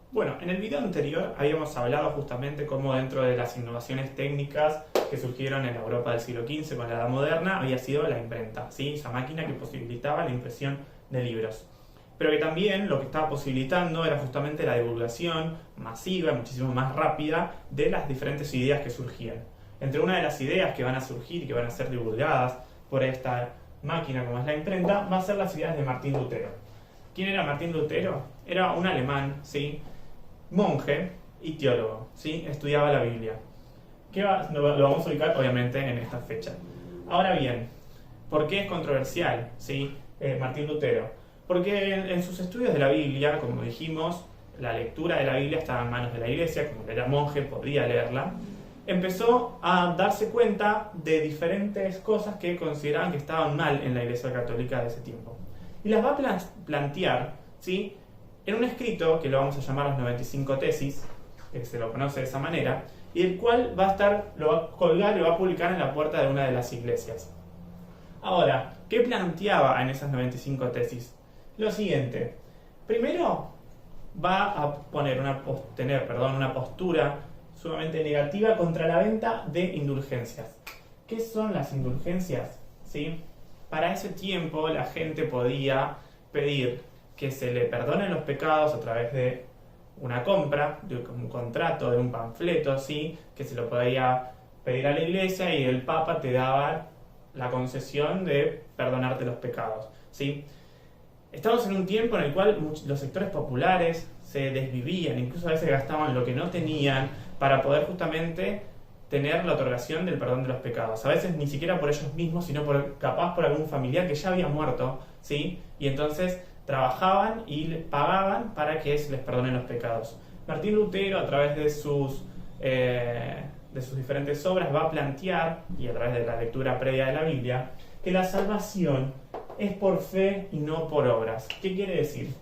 Bueno, en el video anterior habíamos hablado justamente cómo dentro de las innovaciones técnicas que surgieron en la Europa del siglo XV con la Edad Moderna había sido la imprenta, ¿sí? Esa máquina que posibilitaba la impresión de libros. Pero que también lo que estaba posibilitando era justamente la divulgación masiva, muchísimo más rápida, de las diferentes ideas que surgían. Entre una de las ideas que van a surgir y que van a ser divulgadas por esta máquina como es la imprenta, va a ser las ideas de Martín Lutero. ¿Quién era Martín Lutero? Era un alemán, ¿sí? Monje y teólogo, ¿sí? Estudiaba la Biblia. Lo vamos a ubicar obviamente en esta fecha. Ahora bien, ¿por qué es controversial, ¿sí? Martín Lutero? Porque en sus estudios de la Biblia, como dijimos, la lectura de la Biblia estaba en manos de la iglesia, como era monje podía leerla, empezó a darse cuenta de diferentes cosas que consideraban que estaban mal en la iglesia católica de ese tiempo. Y las va a plantear, ¿sí? En un escrito que lo vamos a llamar los 95 tesis, que se lo conoce de esa manera, y el cual lo va a colgar y lo va a publicar en la puerta de una de las iglesias. Ahora, ¿qué planteaba en esas 95 tesis? Lo siguiente. Primero, va a tener una postura sumamente negativa contra la venta de indulgencias. ¿Qué son las indulgencias? ¿Sí? Para ese tiempo la gente podía pedir que se le perdonen los pecados a través de una compra, de un contrato, de un panfleto, ¿sí? Que se lo podía pedir a la iglesia y el Papa te daba la concesión de perdonarte los pecados, ¿sí? Estamos en un tiempo en el cual los sectores populares se desvivían, incluso a veces gastaban lo que no tenían para poder justamente tener la otorgación del perdón de los pecados. A veces ni siquiera por ellos mismos, sino capaz por algún familiar que ya había muerto, ¿sí? Y entonces trabajaban y pagaban para que se les perdonen los pecados. Martín Lutero, a través de sus diferentes obras, va a plantear, y a través de la lectura previa de la Biblia, que la salvación es por fe y no por obras. ¿Qué quiere decir?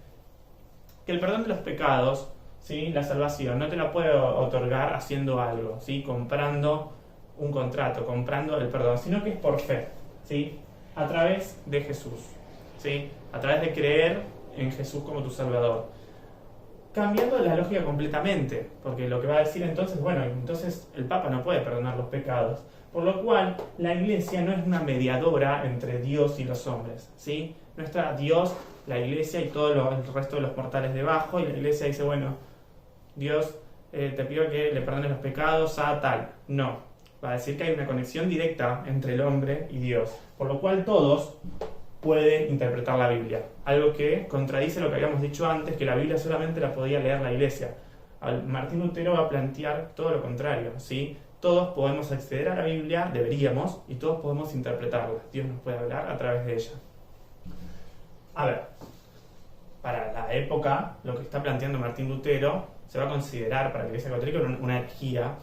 Que el perdón de los pecados, ¿sí? La salvación, no te la puede otorgar haciendo algo, ¿sí? Comprando un contrato, comprando el perdón, sino que es por fe, ¿sí? A través de Jesús, ¿sí? A través de creer en Jesús como tu Salvador. Cambiando la lógica completamente, porque lo que va a decir entonces, bueno, entonces el Papa no puede perdonar los pecados, por lo cual la Iglesia no es una mediadora entre Dios y los hombres, ¿sí? No está Dios, la Iglesia y todo el resto de los mortales debajo, y la Iglesia dice, bueno, Dios, te pido que le perdones los pecados a tal. No, va a decir que hay una conexión directa entre el hombre y Dios, por lo cual todos pueden interpretar la Biblia. Algo que contradice lo que habíamos dicho antes, que la Biblia solamente la podía leer la Iglesia. Martín Lutero va a plantear todo lo contrario, ¿sí? Todos podemos acceder a la Biblia, deberíamos, y todos podemos interpretarla. Dios nos puede hablar a través de ella. A ver, para la época, lo que está planteando Martín Lutero se va a considerar para la Iglesia Católica una herejía,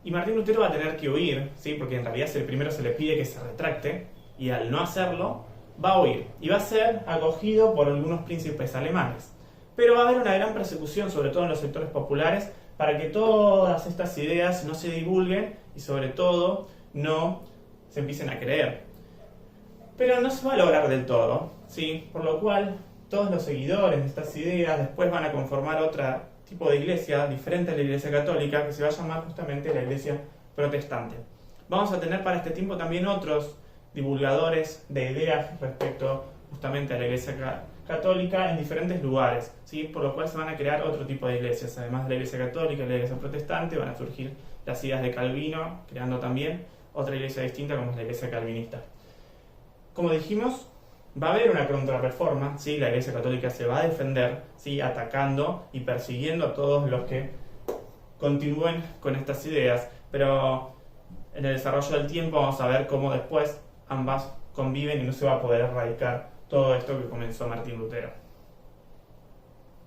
y Martín Lutero va a tener que huir, ¿sí? Porque en realidad primero se le pide que se retracte, y al no hacerlo, va a huir, y va a ser acogido por algunos príncipes alemanes. Pero va a haber una gran persecución, sobre todo en los sectores populares, para que todas estas ideas no se divulguen y sobre todo no se empiecen a creer. Pero no se va a lograr del todo, ¿sí? Por lo cual todos los seguidores de estas ideas después van a conformar otro tipo de iglesia diferente a la Iglesia Católica, que se va a llamar justamente la Iglesia Protestante. Vamos a tener para este tiempo también otros divulgadores de ideas respecto justamente a la Iglesia Católica en diferentes lugares, ¿sí? Por lo cual se van a crear otro tipo de iglesias. Además de la Iglesia Católica y la Iglesia Protestante, van a surgir las ideas de Calvino, creando también otra iglesia distinta como es la Iglesia Calvinista. Como dijimos, va a haber una contrarreforma, ¿sí? La Iglesia Católica se va a defender, ¿sí? Atacando y persiguiendo a todos los que continúen con estas ideas, pero en el desarrollo del tiempo vamos a ver cómo después ambas conviven y no se va a poder erradicar todo esto que comenzó Martín Lutero.